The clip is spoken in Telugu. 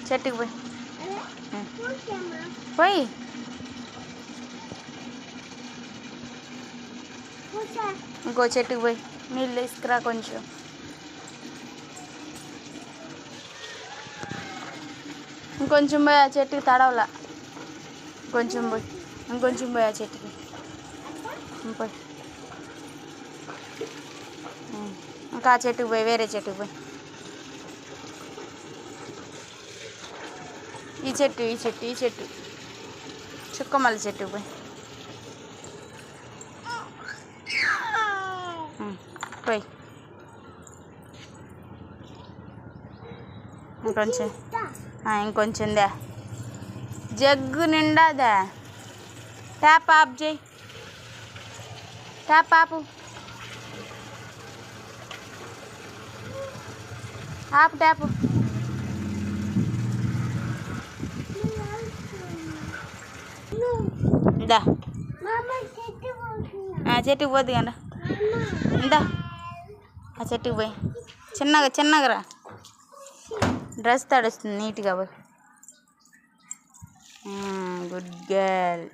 చెట్టుకి పోయి పోయి ఇంకో చెట్టుకి పోయి నీళ్ళు తీసుకురా కొంచెం. ఇంకొంచెం పోయి ఆ చెట్టుకి తడవలా. కొంచెం పోయి ఇంకొంచెం పోయి ఆ చెట్టుకి పోయి ఇంకా ఆ చెట్టుకి పోయి వేరే చెట్టుకి పోయి ఈ చెట్టు చుక్కమల్లి చెట్టుకి పోయి పోయి ఇంకొంచెం దా జగ్గు నిండాదా. ట్యాప్ ఆఫ్ చేయి, ట్యాప్ ఆపు, ఆపు ట్యాప్. ఇందా చెట్టుకి పోద్ది కదా. ఇందా ఆ చెట్టుకి పోయి చిన్నగా రా. డ్రెస్ తడుస్తుంది నీట్గా పోయి. Good girl.